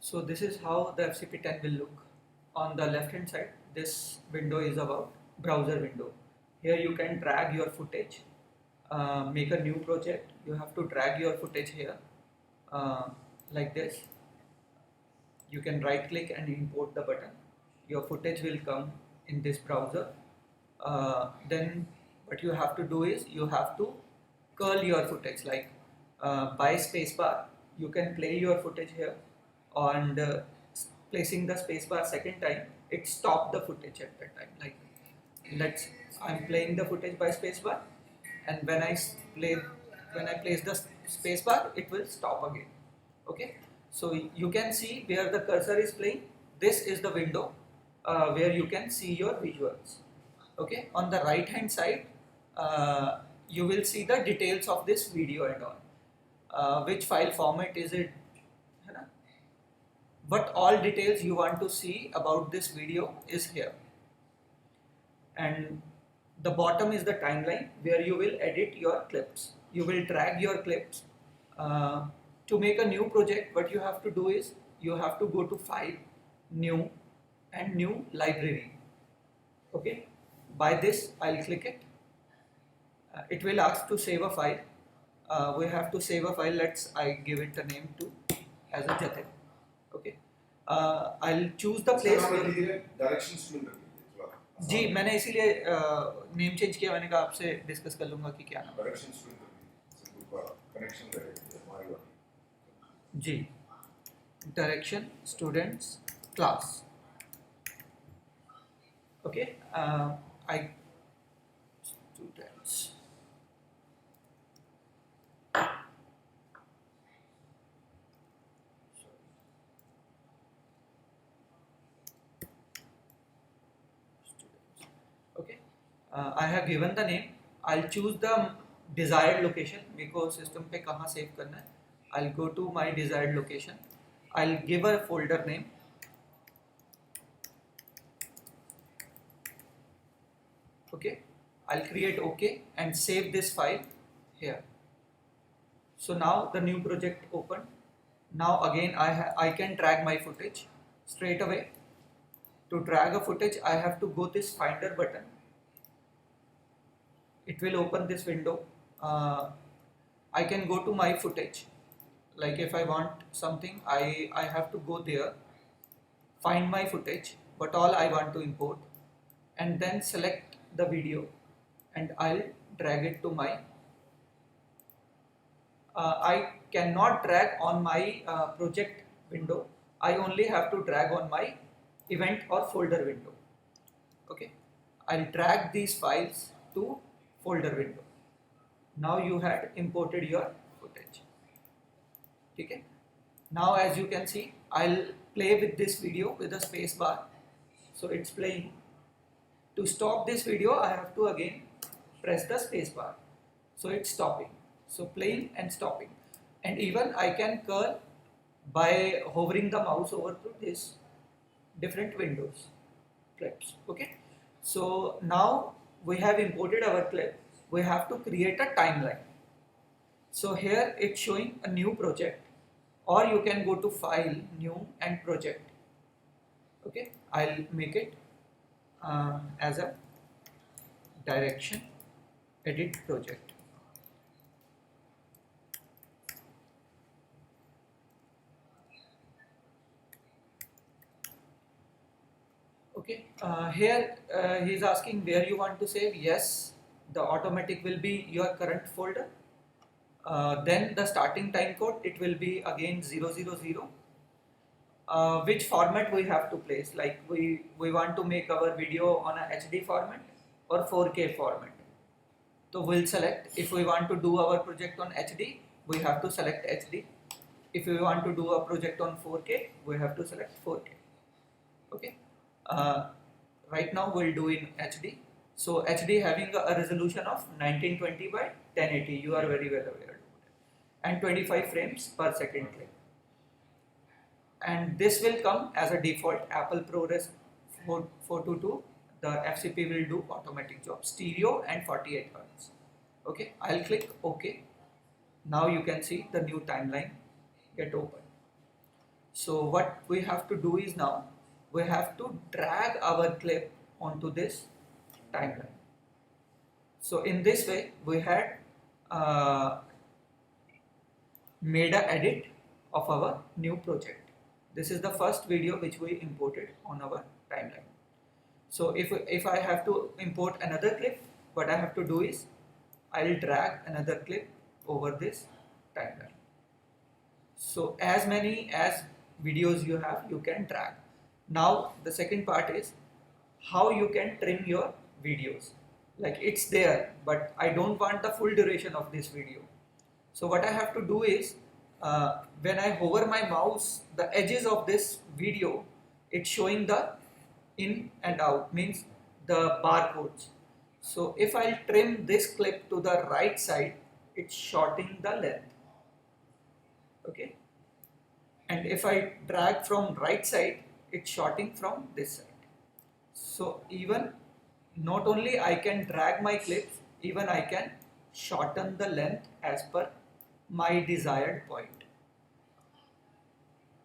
So this is how the FCP10 will look. On the left hand side, this window is about browser window. Here you can drag your footage, make a new project. You have to drag your footage here uh, like this. You can right click and import the button. Your footage will come in this browser. Then what you have to do is you have to curl your footage, like by spacebar you can play your footage here, and placing the spacebar second time it stopped the footage at that time. Like let's I'm playing the footage by spacebar, and when I place the spacebar it will stop again. Okay, so you can see where the cursor is playing. This is the window where you can see your visuals. Okay, on the right hand side you will see the details of this video and all. Which file format is it, है ना? What all details you want to see about this video is here. And the bottom is the timeline where you will edit your clips. You will drag your clips. To make a new project, what you have to do is you have to go to File, New, and New Library. Okay, by this I'll click it. It will ask to save a file. We have to save a file. I give it a name to as a Jatin. Okay, I'll choose the place. Direction student जी मैंने इसीलिए name change किया. मैंने कहा आपसे discuss कर लूँगा कि क्या नाम. डायरेक्शन स्टूडेंट कनेक्शन रहेगा हमारी वाली जी direction students class. Okay, I students. Okay, I have given the name. I'll choose the desired location. मेरे को सिस्टम पे कहाँ सेव करना है. I'll go to my desired location. I'll give a folder name. Okay, I'll create OK and save this file here. So now the new project opened. Now again I can drag my footage straight away. To drag a footage, I have to go this Finder button. It will open this window. I can go to my footage. Like if I want something, I have to go there, find my footage, but all I want to import, and then select the video, and I'll drag it to my. I cannot drag on my project window. I only have to drag on my event or folder window. Okay, I'll drag these files to folder window. Now you had imported your footage. Okay, now as you can see, I'll play with this video with a space bar. So it's playing. To stop this video, I have to again press the space bar. So it's stopping. So playing and stopping. And even I can curl by hovering the mouse over to this different windows clips. Okay, so now we have imported our clip. We have to create a timeline. So here it's showing a new project, or you can go to File, New, and Project. Okay, I'll make it as a direction edit project. Okay, here he is asking where you want to save. Yes, the automatic will be your current folder. Then the starting time code, it will be again 000. Which format we have to place, like we want to make our video on a HD format or 4K format. So we'll select. If we want to do our project on HD, we have to select HD. If we want to do a project on 4K, we have to select 4K. Okay. Right now we'll do in HD. So HD having a resolution of 1920 by 1080. You are very well aware, and 25 frames per second clip. And this will come as a default Apple ProRes 422. The FCP will do automatic job, stereo and 48 Hz. Okay, I'll click OK. Now you can see the new timeline get open. So what we have to do is now we have to drag our clip onto this timeline. So in this way we had made a edit of our new project. This is the first video which we imported on our timeline. So if I have to import another clip, what I have to do is I'll drag another clip over this timeline. So as many as videos you have, you can drag. Now the second part is how you can trim your videos. Like it's there, but I don't want the full duration of this video. So what I have to do is when I hover my mouse, the edges of this video, it's showing the in and out, means the barcodes. So if I trim this clip to the right side, it's shortening the length. Okay, and if I drag from right side, it's shortening from this side. So even not only I can drag my clips, even I can shorten the length as per my desired point.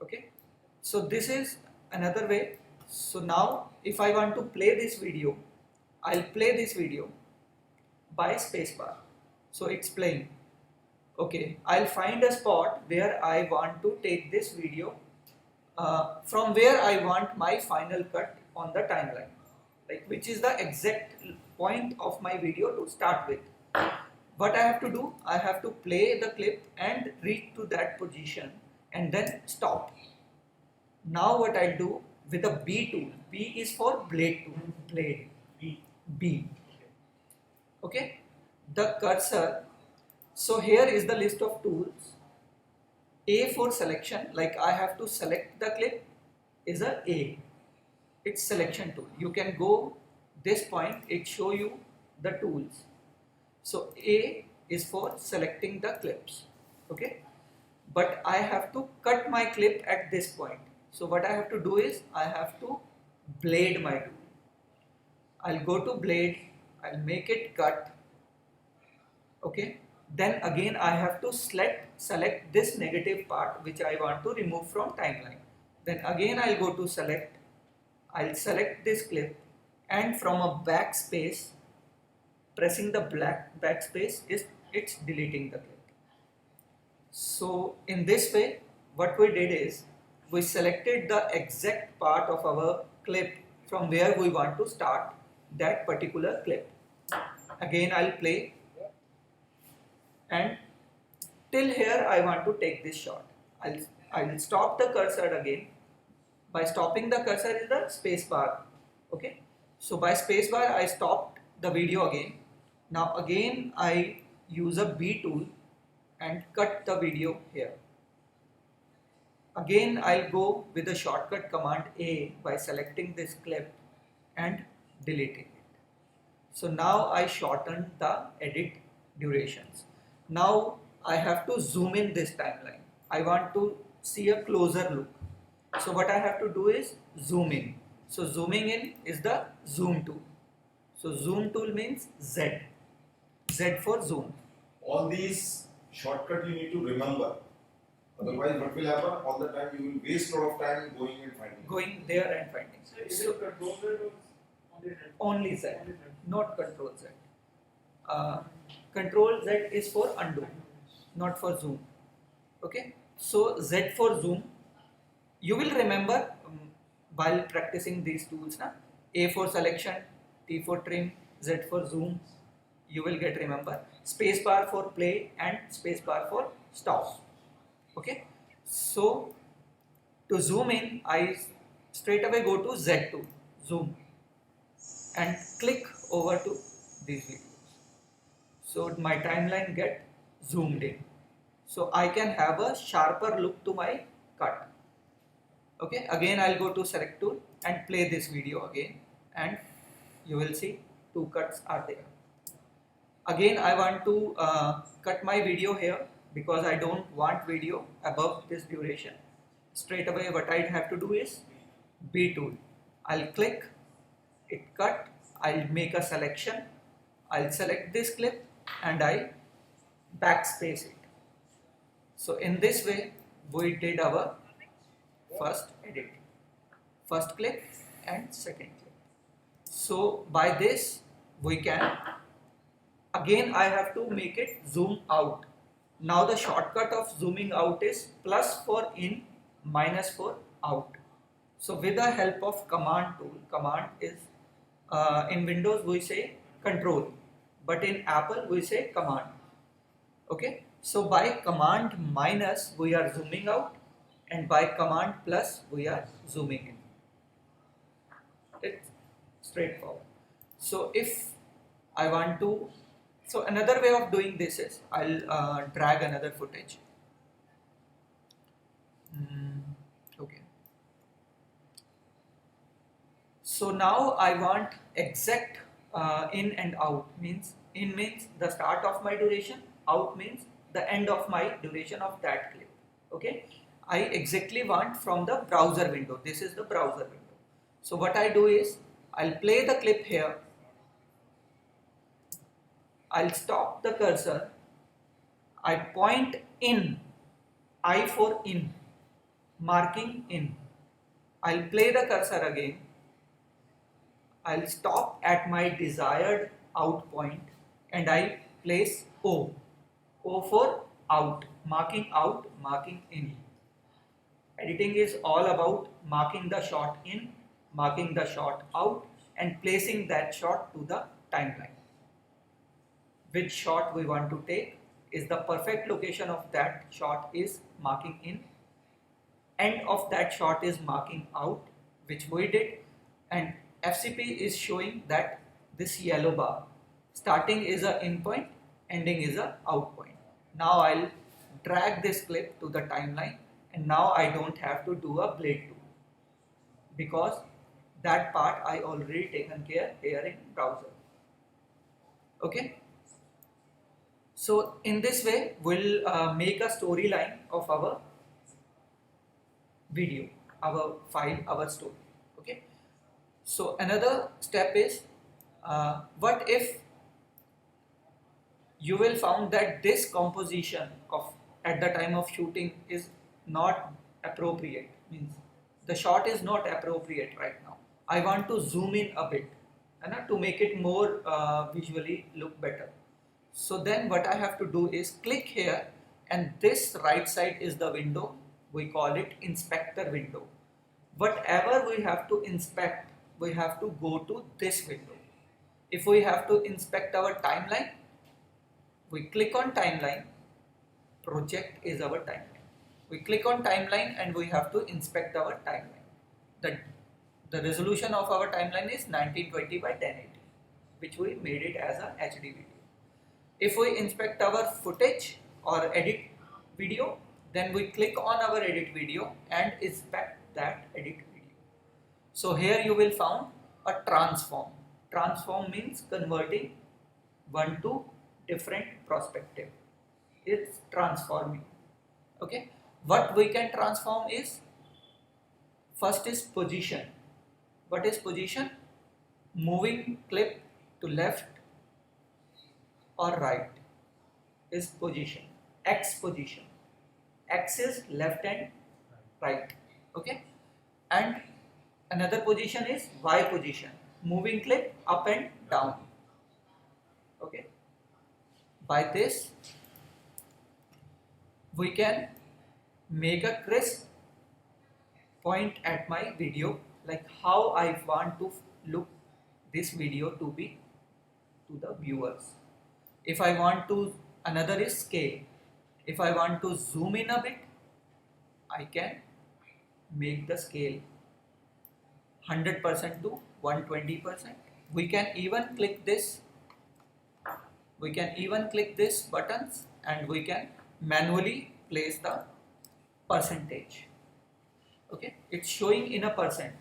Okay, so this is another way. So now if I want to play this video, I'll play this video by spacebar. So it's playing. Okay, I'll find a spot where I want to take this video from where I want my final cut on the timeline, like which is the exact point of my video to start with. What I have to do, I have to play the clip and reach to that position and then stop. Now what I'll do with a B tool, B is for blade tool, blade, B. Okay, the cursor. So here is the list of tools. A for selection, like I have to select the clip, is A. It's selection tool. You can go this point, it show you the tools. So A is for selecting the clips. Okay, but I have to cut my clip at this point. So what I have to do is I have to blade my tool. I'll go to blade, I'll make it cut. Okay, then again I have to select this negative part which I want to remove from timeline. Then again I'll go to select, I'll select this clip, and from a backspace, pressing the black backspace it's deleting the clip. So in this way what we did is we selected the exact part of our clip from where we want to start that particular clip. Again I'll play, and till here I want to take this shot. I'll stop the cursor again. By stopping the cursor is the space bar. Okay, so by space bar I stopped the video again. Now again I use a B tool and cut the video here. Again I'll go with the shortcut command A by selecting this clip and deleting it. So now I shortened the edit durations. Now I have to zoom in this timeline. I want to see a closer look. So what I have to do is zoom in. So zooming in is the zoom tool. So zoom tool means Z. Z for zoom. All these shortcut you need to remember. Otherwise, what will happen? All the time you will waste a lot of time going and finding. Going there and finding. So is it control Z or Only Z, Only Z. not control Z. Control Z is for undo, not for zoom. Okay, so Z for zoom. You will remember while practicing these tools, na? A for selection, T for trim, Z for zoom. You will get remember. Space bar for play and space bar for stop. Okay, so to zoom in, I straight away go to Z tool, zoom, and click over to these videos. So my timeline get zoomed in. So I can have a sharper look to my cut. Okay, again I'll go to select tool and play this video again, and you will see two cuts are there. Again I want to cut my video here because I don't want video above this duration. Straight away what I have to do is B tool. I'll click, it cut, I'll make a selection, I'll select this clip and I backspace it. So in this way we did our first edit, first clip and second clip. So by this we can, again I have to make it zoom out. Now the shortcut of zooming out is plus for in, minus for out. So with the help of command tool, command is in Windows we say control, but in Apple we say command. Okay, so by command minus we are zooming out, and by command plus we are zooming in. It's straightforward. So if I want to, so another way of doing this is I'll drag another footage. Okay. So now I want exact in and out. Means in means the start of my duration, out means the end of my duration of that clip. Okay, I exactly want from the browser window. This is the browser window. So what I do is I'll play the clip here. I'll stop the cursor. I point in, I for in, marking in. I'll play the cursor again. I'll stop at my desired out point and I place O. O for out, marking out, marking in. Editing is all about marking the shot in, marking the shot out and placing that shot to the timeline. Which shot we want to take is the perfect location of that shot is marking in, end of that shot is marking out, which we did, and FCP is showing that this yellow bar starting is a in point, ending is a out point. Now I'll drag this clip to the timeline, and now I don't have to do a blade tool because that part I already taken care here in browser. Okay. So in this way we'll make a storyline of our video, our file, our story. Okay. So another step is what if you will found that this composition of at the time of shooting is not appropriate, means the shot is not appropriate right now. I want to zoom in a bit to make it more visually look better. So then what I have to do is click here, and this right side is the window. We call it inspector window. Whatever we have to inspect, we have to go to this window. If we have to inspect our timeline, we click on timeline. Project is our timeline. We click on timeline and we have to inspect our timeline. The resolution of our timeline is 1920 by 1080, which we made it as a HD video. If we inspect our footage or edit video, then we click on our edit video and inspect that edit video. So here you will find a transform. Transform means converting one to different perspective. It's transforming. Okay. What we can transform is, first is position. What is position? Moving clip to left or right is position. X position. X is left and right. Okay. And another position is Y position. Moving clip up and down. Okay. By this we can make a crisp point at my video, like how I want to look this video to be to the viewers. If I want to, another is scale. If I want to zoom in a bit, I can make the scale 100% to 120%. We can even click this. We can even click this buttons and we can manually place the percentage. Okay, it's showing in a percent.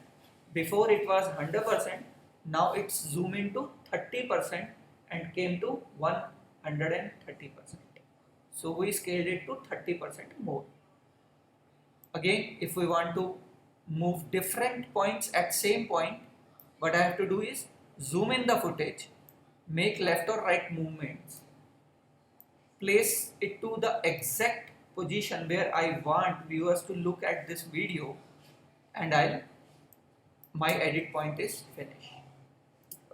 Before it was 100%, now it's zoomed into 30% and came to 130%. So we scaled it to 30% more. Again, if we want to move different points at same point, what I have to do is zoom in the footage, make left or right movements, place it to the exact position where I want viewers to look at this video, and my edit point is finish.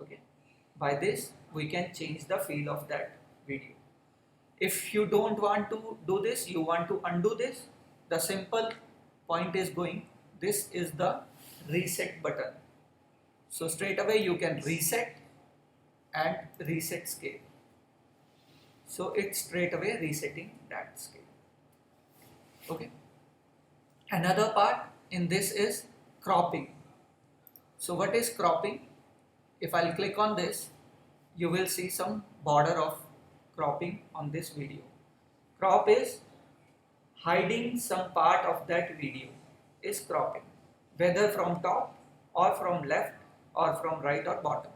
Okay, by this we can change the feel of that video. If you don't want to do this, you want to undo this, the simple point is going, this is the reset button. So straight away you can reset and reset scale. So it's straight away resetting that scale. Okay. Another part in this is cropping. So what is cropping? If I'll click on this, you will see some border of cropping on this video. Crop is hiding some part of that video, is cropping, whether from top or from left or from right or bottom.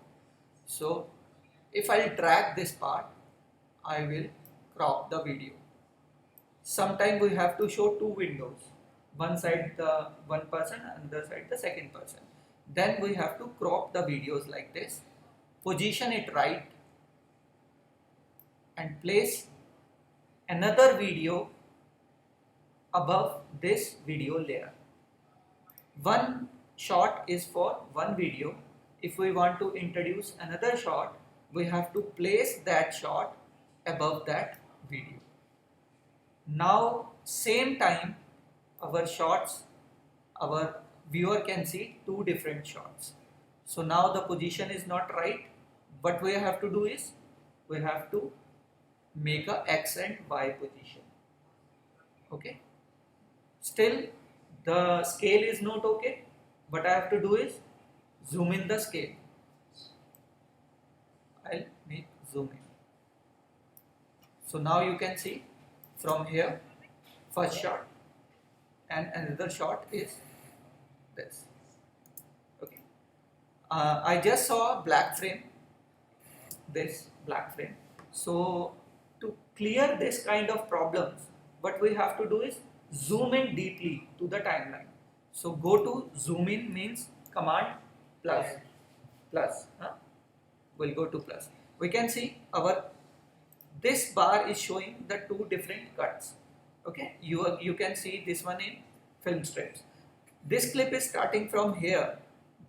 So if I drag this part, I will crop the video. Sometimes we have to show two windows, one side the one person and the other side the second person. Then we have to crop the videos like this, position it right and place another video above this video layer. One shot is for one video. If we want to introduce another shot, we have to place that shot above that video. Now same time our viewer can see two different shots. So now the position is not right. What we have to do is we have to make a X and Y position. Okay. Still the scale is not okay. What I have to do is zoom in the scale. I'll make zoom in. So now you can see from here first shot and another shot is this. Okay. I just saw black frame, this black frame. So to clear this kind of problems, what we have to do is zoom in deeply to the timeline. So go to zoom in means command plus. We'll go to plus. We can see this bar is showing the two different cuts. Okay, you can see this one in film strips. This clip is starting from here,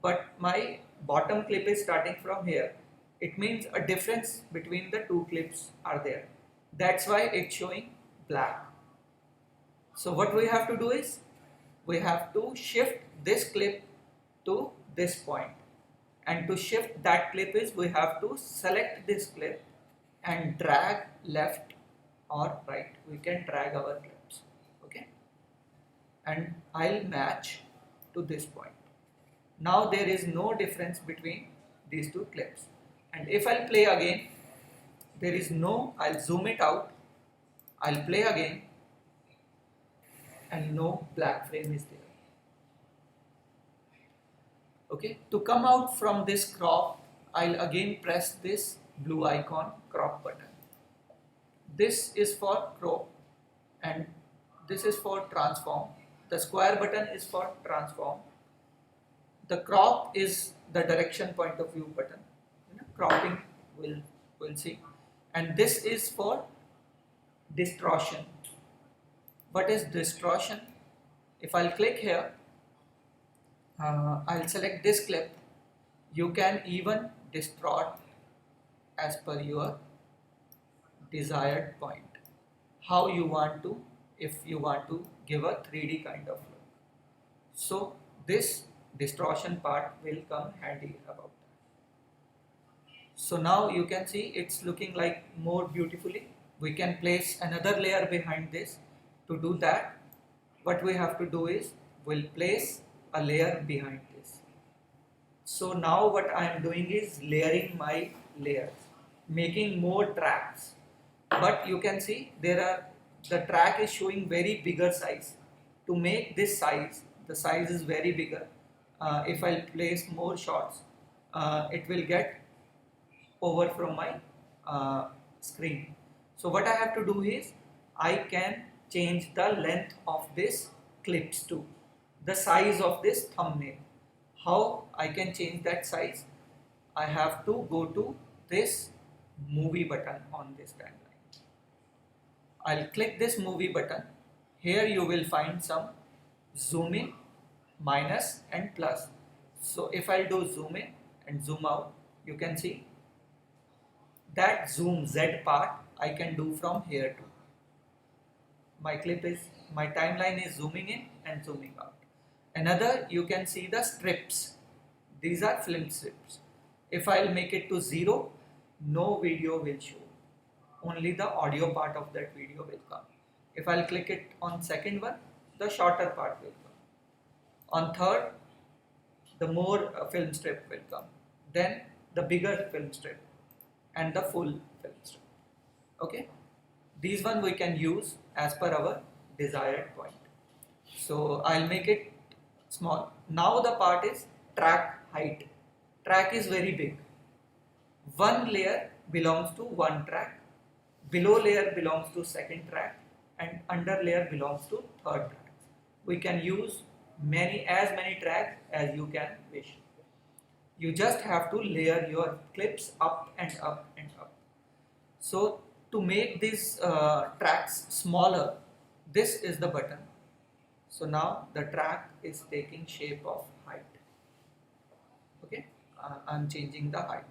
but my bottom clip is starting from here. It means a difference between the two clips are there. That's why it's showing black. So what we have to do is we have to shift this clip to this point. And to shift that clip is we have to select this clip and drag left or right. We can drag our clips. Okay. And I'll match to this point. Now there is no difference between these two clips. And if I'll play again, there is no, I'll zoom it out, I'll play again, and no black frame is there. Okay, to come out from this crop, I'll again press this blue icon, crop button. This is for crop and this is for transform. The square button is for transform. The crop is the direction point of view button. Cropping we'll see. And this is for distortion. What is distortion? If I'll click here, I'll select this clip. You can even distort as per your desired point. How you want to, if you want to give a 3D kind of look. So this distortion part will come handy about that. So now you can see it's looking like more beautifully. We can place another layer behind this. To do that, what we have to do is we'll place a layer behind this. So now what I am doing is layering my layers, making more tracks. But you can see the track is showing very bigger size. To make this size, the size is very bigger. If I place more shots, it will get over from my screen. So what I have to do is I can change the length of this clips too, the size of this thumbnail. How I can change that size? I have to go to this movie button on this timeline. I'll click this movie button. Here you will find some zoom in minus and plus. So if I'll do zoom in and zoom out, you can see that zoom Z part I can do from here too. My timeline is zooming in and zooming out. Another, you can see the strips. These are film strips. If I'll make it to 0, no video will show. Only the audio part of that video will come. If I'll click it on second one, the shorter part will come. On third, the more film strip will come. Then the bigger film strip and the full film strip. Okay? These one we can use as per our desired point. So I'll make it small. Now the part is track height. Track is very big. One layer belongs to one track, below layer belongs to second track, and under layer belongs to third track. We can use as many tracks as you can wish. You just have to layer your clips up and up and up. So to make these tracks smaller, this is the button. So now the track is taking shape of height. Okay, I'm changing the height.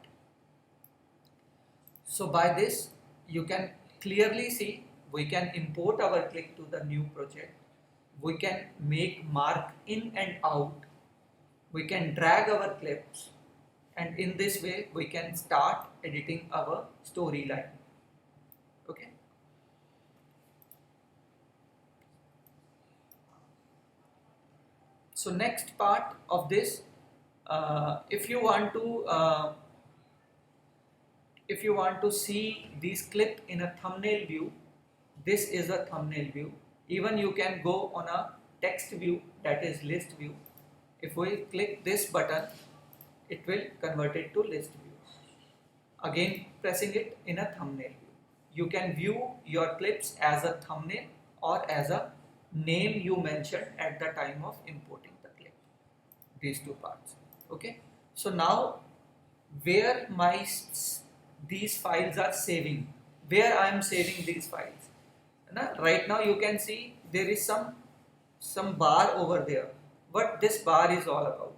So by this you can clearly see we can import our clip to the new project. We can make mark in and out. We can drag our clips, and in this way we can start editing our storyline. Okay. So next part of this, if you want to see this clip in a thumbnail view, this is a thumbnail view. Even you can go on a text view, that is list view. If we click this button, it will convert it to list view. Again pressing it in a thumbnail view. You can view your clips as a thumbnail or as a name you mentioned at the time of importing the clip. These two parts. Okay. So now where these files are saving, where I am saving these files. Right now you can see there is some bar over there. What this bar is all about?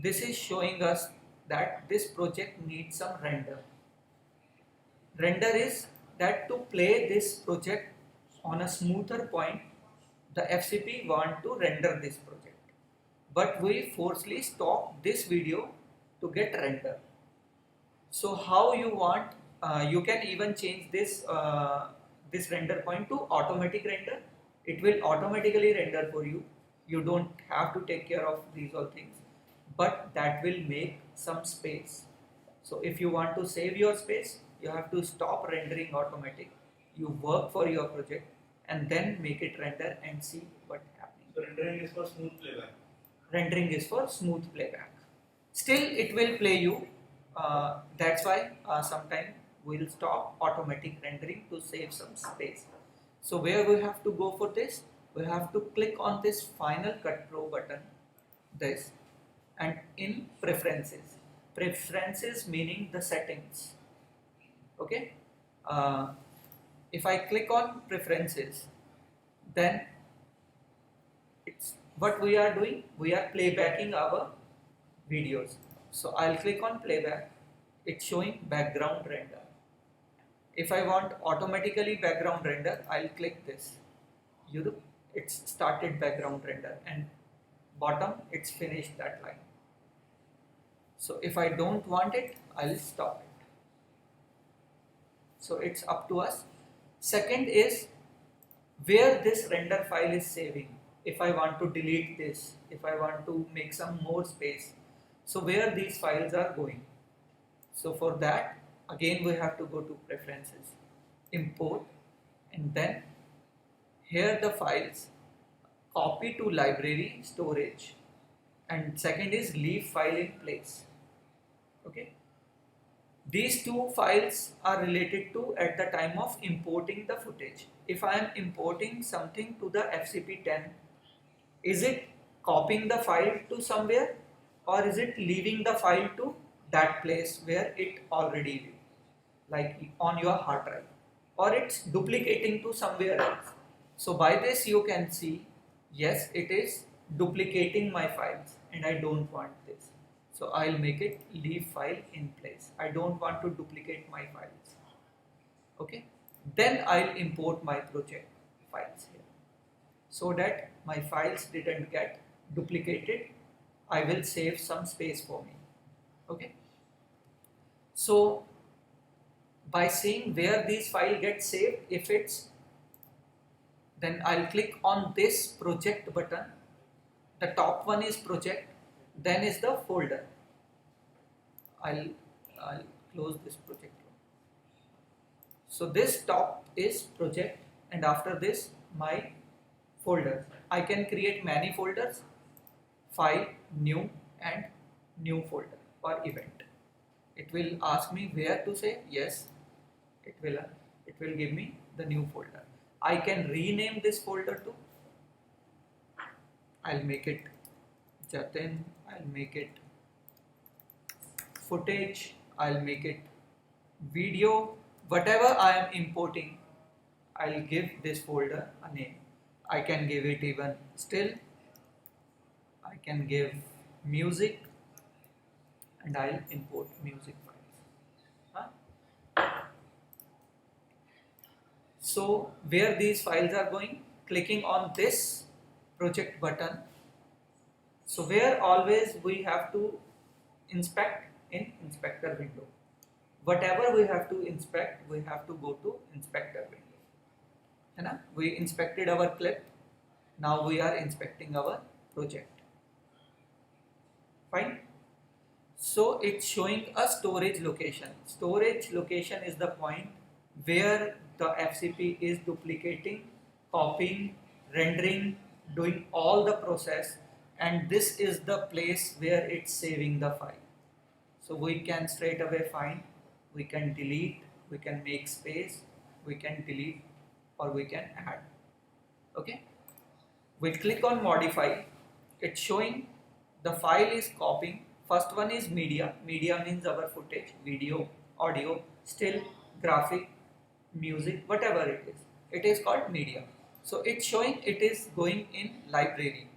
This is showing us that this project needs some render. Render is that to play this project on a smoother point, the FCP want to render this project. But we forcefully stop this video to get render. So how you want, you can even change this this render point to automatic render. It will automatically render for you. You don't have to take care of these all things, but that will make some space. So if you want to save your space, you have to stop rendering automatic. You work for your project and then make it render and see what's happening. So rendering is for smooth playback. Rendering is for smooth playback. Still it will play you. That's why sometimes we'll stop automatic rendering to save some space. So where we have to go for this? We have to click on this Final Cut Pro button, this, and in preferences. Preferences meaning the settings. Okay. If I click on preferences, then it's what we are doing. We are playbacking our videos. So I'll click on playback. It's showing background render. If I want automatically background render, I'll click this. It's started background render, and bottom it's finished that line. So if I don't want it, I'll stop it. So it's up to us. Second is where this render file is saving. If I want to delete this, if I want to make some more space, so where these files are going. So for that, again we have to go to preferences, import, and then here the files, copy to library storage, and second is leave file in place. Okay. These two files are related to at the time of importing the footage. If I am importing something to the FCP10, is it copying the file to somewhere, or is it leaving the file to that place where it already is, like on your hard drive, or it's duplicating to somewhere else? So by this you can see, yes, it is duplicating my files and I don't want this. So I'll make it leave file in place. I don't want to duplicate my files. Okay. Then I'll import my project files here so that my files didn't get duplicated. I will save some space for me. Okay. So by seeing where these files get saved, if it's, then I'll click on this project button. The top one is project, then is the folder. I'll close this project. So this top is project, and after this my folders. I can create many folders, file, new, and new folder or event. It will ask me where to say yes. It will give me the new folder. I can rename this folder too. I'll make it Jatin, I'll make it footage, I'll make it video, whatever I am importing, I'll give this folder a name. I can give it even still, I can give music, and I'll import music files. So where these files are going, clicking on this project button. So where always we have to inspect in inspector window. Whatever we have to inspect, we have to go to inspector window. We inspected our clip. Now we are inspecting our project. Fine. So it's showing a storage location. Storage location is the point where the FCP is duplicating, copying, rendering, doing all the process, and this is the place where it's saving the file. So we can straight away find, we can delete, we can make space, we can delete, or we can add. Okay. We click on modify. It's showing the file is copying. First one is media. Media means our footage, video, audio, still, graphic, music, whatever it is. It is called media. So it's showing it is going in library.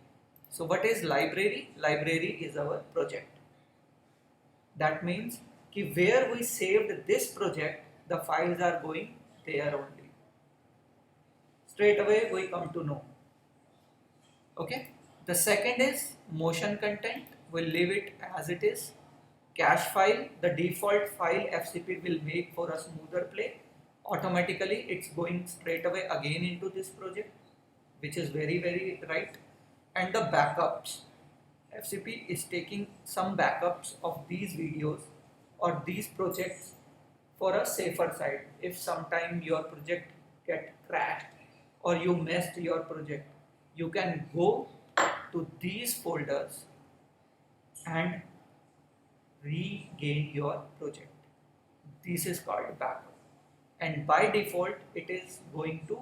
So what is library? Library is our project. That means कि where we saved this project, the files are going there only. Straight away we come to know. Okay. The second is motion content. We'll leave it as it is. Cache file, the default file FCP will make for a smoother play. Automatically it's going straight away again into this project, which is very right. And the backups, FCP is taking some backups of these videos or these projects for a safer side. If sometime your project get crashed or you messed your project, you can go to these folders and regain your project. This is called backup, and by default it is going to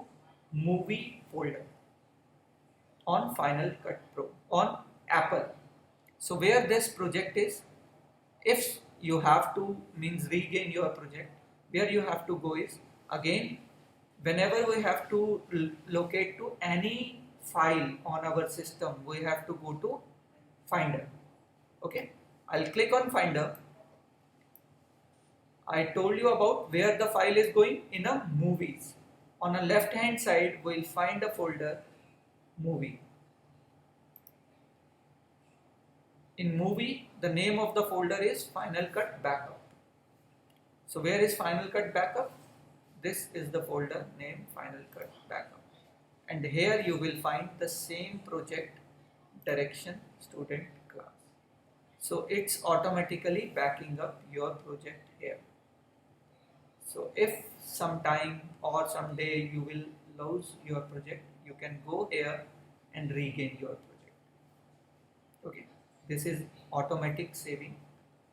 movie folder on Final Cut Pro on Apple. So where this project is, if you have to means regain your project, where you have to go is again, whenever we have to locate to any file on our system, we have to go to Finder. Okay, I'll click on Finder. I told you about where the file is going in a movies. On the left hand side, we'll find a folder movie. In movie, the name of the folder is Final Cut Backup. So where is Final Cut Backup? This is the folder name Final Cut Backup. And here you will find the same project direction student class. So it's automatically backing up your project here. So if sometime or someday you will lose your project, you can go here and regain your project. Okay, this is automatic saving.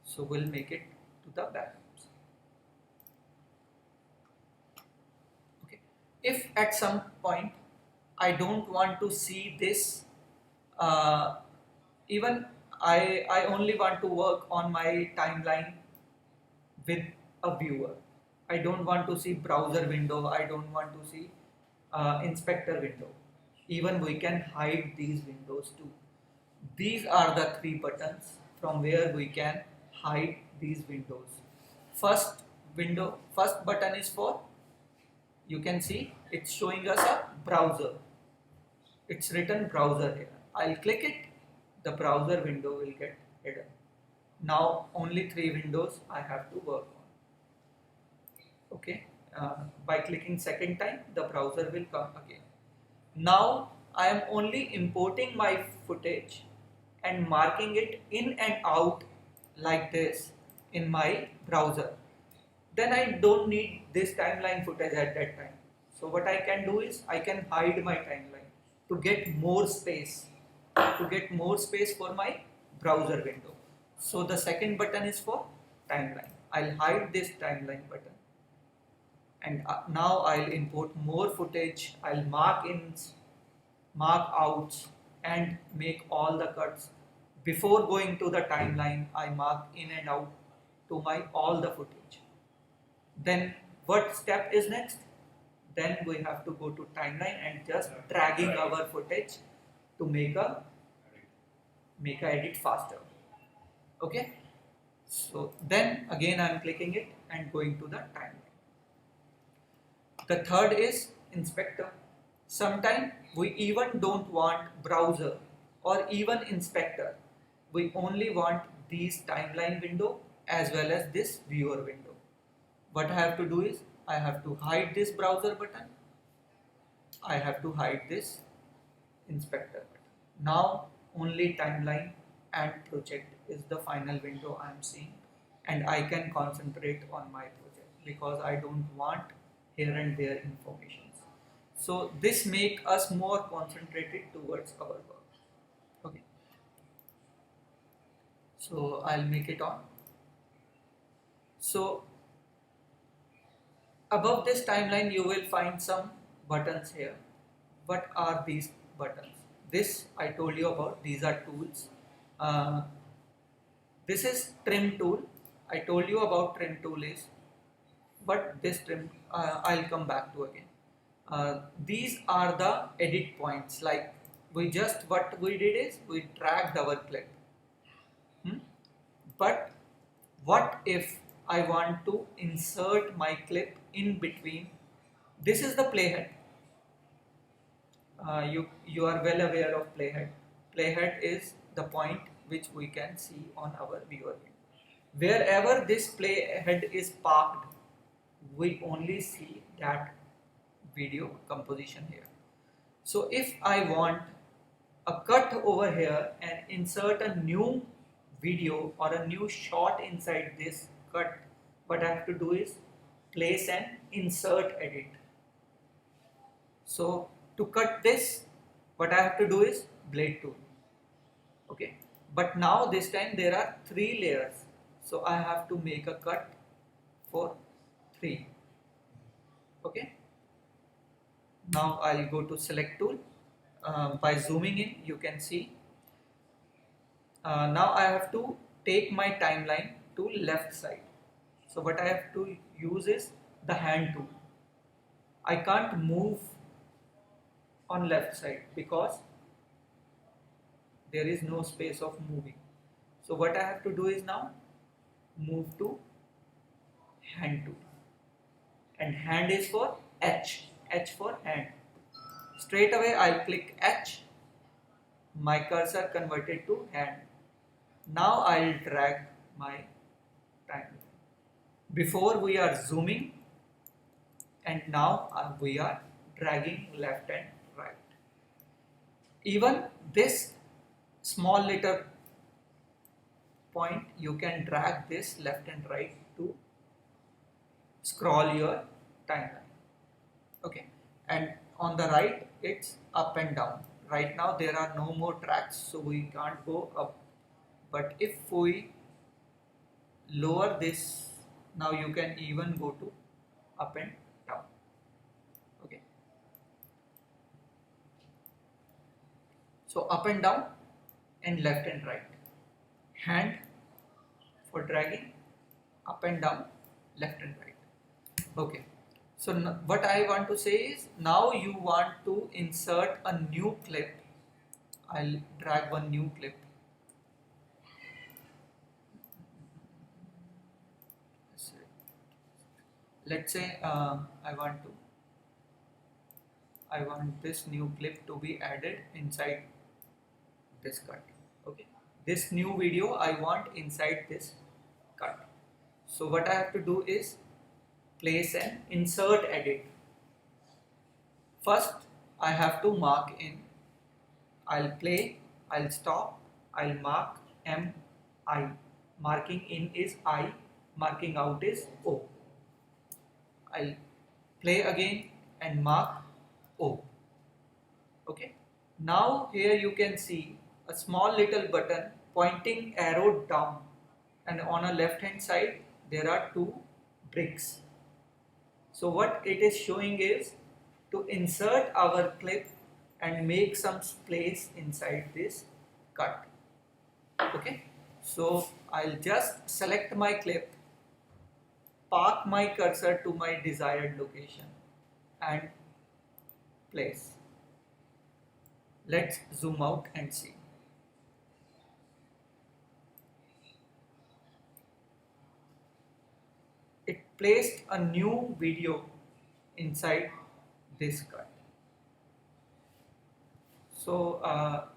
So we'll make it to the backups. Okay, if at some point I don't want to see this, even I only want to work on my timeline with a viewer. I don't want to see browser window, I don't want to see inspector window. Even we can hide these windows too. These are the three buttons from where we can hide these windows. First button is for, you can see it's showing us a browser. It's written browser here. I'll click it, the browser window will get hidden. Now only three windows I have to work on. Okay, by clicking second time, the browser will come again. Now I am only importing my footage and marking it in and out like this in my browser. Then I don't need this timeline footage at that time. So what I can do is I can hide my timeline to get more space, for my browser window. So the second button is for timeline. I'll hide this timeline button, and now I'll import more footage. I'll mark ins, mark outs, and make all the cuts. Before going to the timeline, I mark in and out to my all the footage. Then what step is next? Then we have to go to timeline and just dragging our footage to make a edit faster. Okay. So then again I am clicking it and going to the timeline. The third is inspector. Sometimes we even don't want browser or even inspector. We only want these timeline window as well as this viewer window. What I have to do is I have to hide this browser button. I have to hide this inspector button. Now only timeline and project is the final window I am seeing, and I can concentrate on my project because I don't want here and there information. So this make us more concentrated towards our work. Okay. So I'll make it on. So above this timeline you will find some buttons here. What are these buttons? This I told you about. These are tools. This is trim tool. I told you about trim tool is, but this trim I'll come back to again. These are the edit points. Like what we did is we dragged our clip. But what if I want to insert my clip in between? This is the playhead. You are well aware of playhead. Playhead is the point which we can see on our viewer. Wherever this playhead is parked, we only see that video composition here. So if I want a cut over here and insert a new video or a new shot inside this cut, what I have to do is place an insert edit. So to cut this, what I have to do is blade tool. Okay, but now this time there are 3 layers, so I have to make a cut for 3. Okay, now I'll go to select tool. By zooming in you can see now I have to take my timeline to left side. So what I have to use is the hand tool. I can't move on left side because there is no space of moving. So what I have to do is now move to hand tool, and hand is for H for hand. Straight away I'll click H, my cursor converted to hand. Now I'll drag my timeline. Before we are zooming, and now we are dragging left and right. Even this small little point, you can drag this left and right to scroll your timeline. Okay, and on the right it's up and down. Right now there are no more tracks, so we can't go up. But if we lower this, now you can even go to up and down. Okay. So up and down and left and right. Hand for dragging, up and down, left and right. Okay. So what I want to say is, now you want to insert a new clip I'll drag one new clip. Let's say I want this new clip to be added inside this cut. Okay, this new video I want inside this cut. So what I have to do is place an insert edit. First I have to mark in. I'll play, I'll stop, I'll mark M I. Marking in is I, marking out is O. I'll play again and mark O. Okay. Now here you can see a small little button pointing arrow down, and on a left hand side there are two bricks. So what it is showing is to insert our clip and make some space inside this cut. Okay. So I'll just select my clip, park my cursor to my desired location and place. Let's zoom out and see. It placed a new video inside this cut. So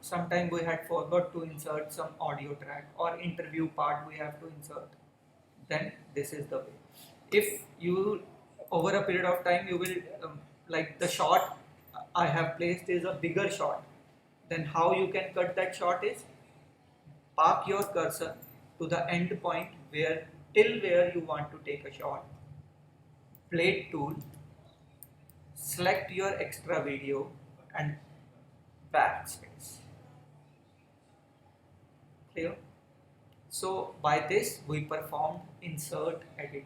sometime we had forgot to insert some audio track or interview part we have to insert. Then this is the way. If you over a period of time you will like the shot I have placed is a bigger shot, then how you can cut that shot is park your cursor to the end point where till where you want to take a shot, plate tool, select your extra video and backspace. Clear? So by this we performed insert edit.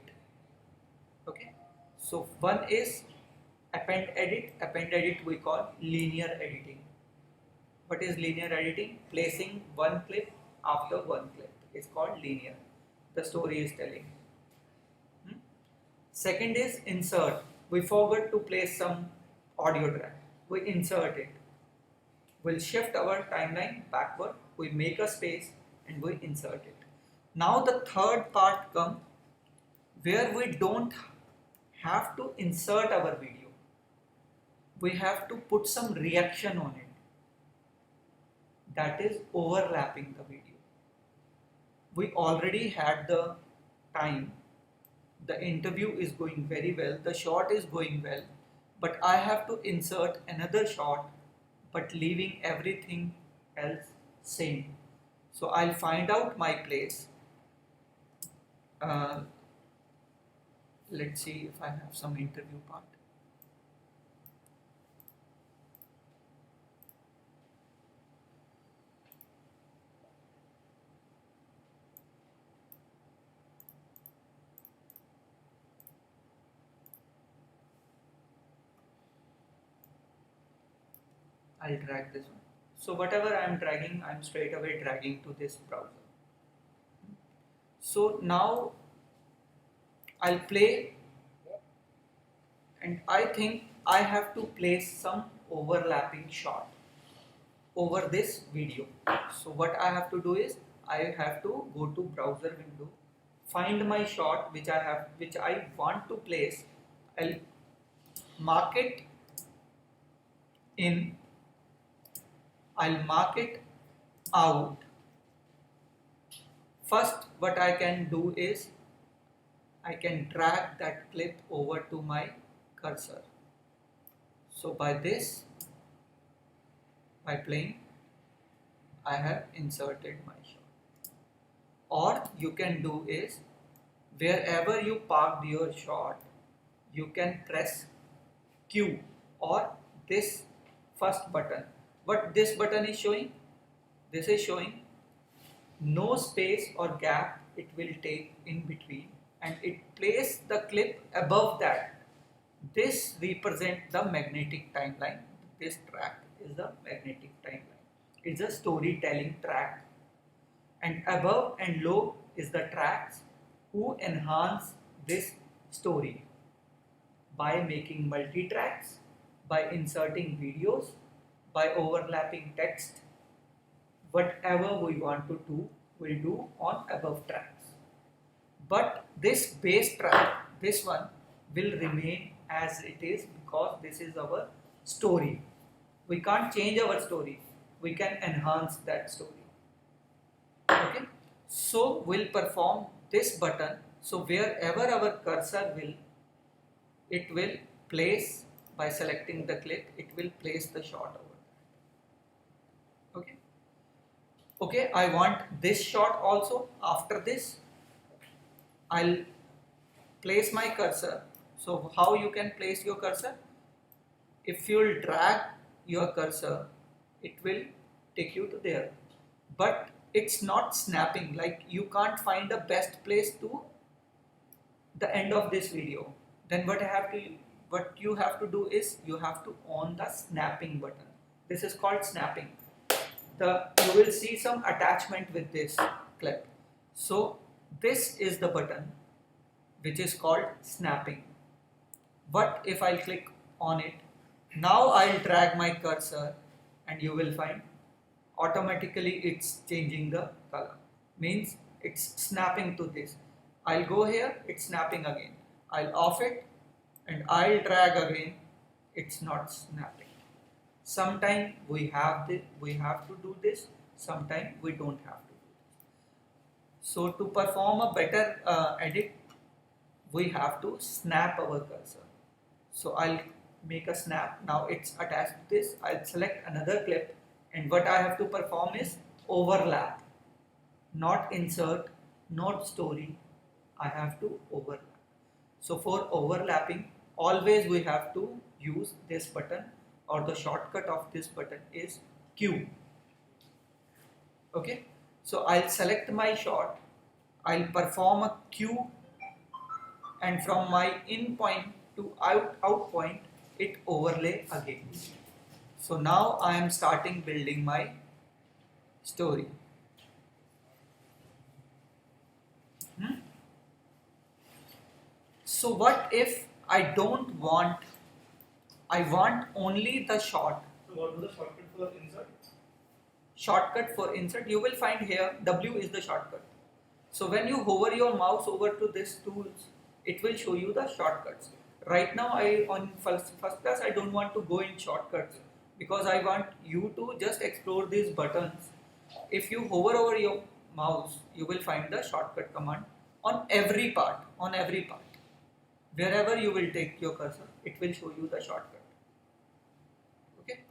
Okay. So one is append edit. Append edit we call linear editing. What is linear editing? Placing one clip after one clip. It's called linear. The story is telling. Second is insert. We forgot to place some audio track. We insert it. We'll shift our timeline backward. We make a space and we insert it. Now the third part comes where we don't have to insert our video. We have to put some reaction on it. That is overlapping the video. We already had the time. The interview is going very well. The shot is going well. But I have to insert another shot but leaving everything else same. So I'll find out my place. Let's see if I have some interview part. I'll drag this one. So whatever I am dragging, I am straight away dragging to this browser. So now I'll play, and I think I have to place some overlapping shot over this video. So what I have to do is I have to go to browser window, find my shot which I want to place. I'll mark it in, I'll mark it out. First what I can do is I can drag that clip over to my cursor. So by this, by playing, I have inserted my shot. Or you can do is wherever you parked your shot, you can press Q or this first button. What this button is showing? This is showing no space or gap it will take in between, and it places the clip above that. This represents the magnetic timeline. This track is the magnetic timeline. It's a storytelling track, and above and low is the tracks who enhance this story by making multi-tracks, by inserting videos, by overlapping text, whatever we want to do, we'll do on above tracks. But this base track, this one, will remain as it is because this is our story. We can't change our story, we can enhance that story. Okay, so we'll perform this button. So wherever our cursor will, it will place, by selecting the clip, it will place the shot over there. Okay, okay, I want this shot also. After this, I'll place my cursor. So how you can place your cursor? If you'll drag your cursor, it will take you to there. But it's not snapping, like you can't find the best place to the end of this video. Then what you have to do is you have to on the snapping button. This is called snapping. You will see some attachment with this clip. So this is the button which is called snapping. But if I click on it, now I'll drag my cursor and you will find automatically it's changing the color. Means it's snapping to this. I'll go here, it's snapping again. I'll off it and I'll drag again, it's not snapping. Sometimes we have to do this, sometimes we don't have to do this. So to perform a better edit, we have to snap our cursor. So I'll make a snap. Now it's attached to this. I'll select another clip, and what I have to perform is overlap, not insert, not story. I have to overlap. So for overlapping, always we have to use this button, or the shortcut of this button is Q. Okay, so I'll select my shot, I'll perform a Q, and from my in point to out point, it overlay again. So now I am starting building my story. So what if I don't want, I want only the shot. So what was the shortcut for insert? Shortcut for insert, you will find here W is the shortcut. So when you hover your mouse over to this tools, it will show you the shortcuts. Right now on first class I don't want to go in shortcuts because I want you to just explore these buttons. If you hover over your mouse, you will find the shortcut command on every part. Wherever you will take your cursor, it will show you the shortcut. Okay.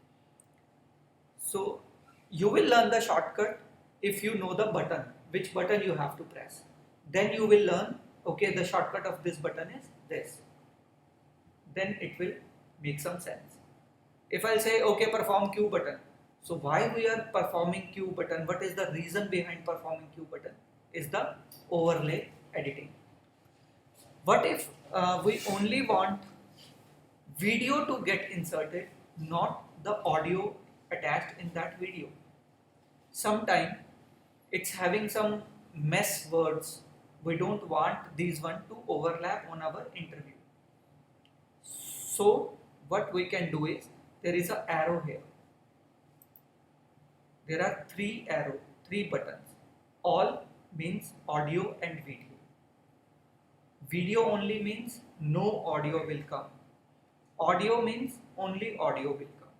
So you will learn the shortcut if you know the button, which button you have to press. Then you will learn, okay, the shortcut of this button is this. Then it will make some sense. If I say, okay, perform Q button. So why we are performing Q button? What is the reason behind performing Q button? Is the overlay editing. What if we only want video to get inserted, not the audio attached in that video? Sometimes it's having some mess words. We don't want these one to overlap on our interview. So what we can do is, there is an arrow here. There are three buttons. All means audio and video. Video only means no audio will come. Audio means only audio will come.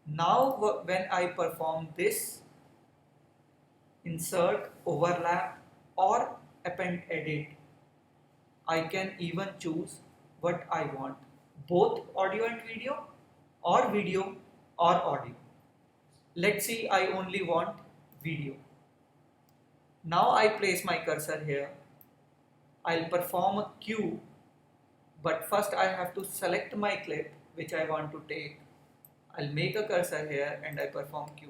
Now when I perform this insert, overlap or append edit, I can even choose what I want, both audio and video or audio. Let's see, I only want video. Now I place my cursor here. I'll perform a Q, but first I have to select my clip which I want to take. I'll make a cursor here and I perform Q.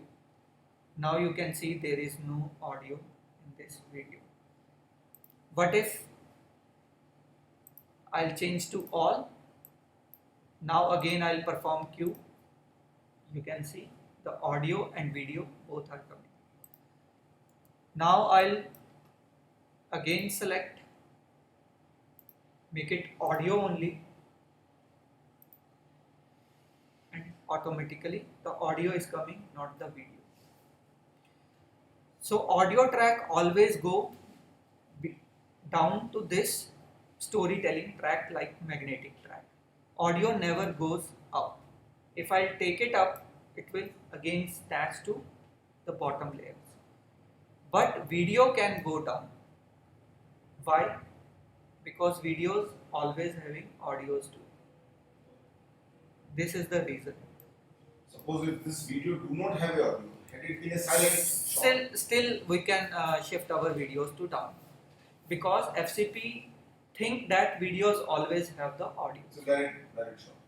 Now you can see there is no audio in this video. What if I'll change to all? Now again I'll perform Q. You can see the audio and video both are coming. Now I'll again select, make it audio only, and automatically the audio is coming, not the video. So audio track always go down to this storytelling track like magnetic track. Audio never goes up. If I take it up, it will again snatch to the bottom layers. But video can go down. Why? Because videos always having audios too. This is the reason. Suppose if this video do not have audio, had it been a silent shot. Still we can shift our videos to down, because FCP think that videos always have the audio. So direct shot.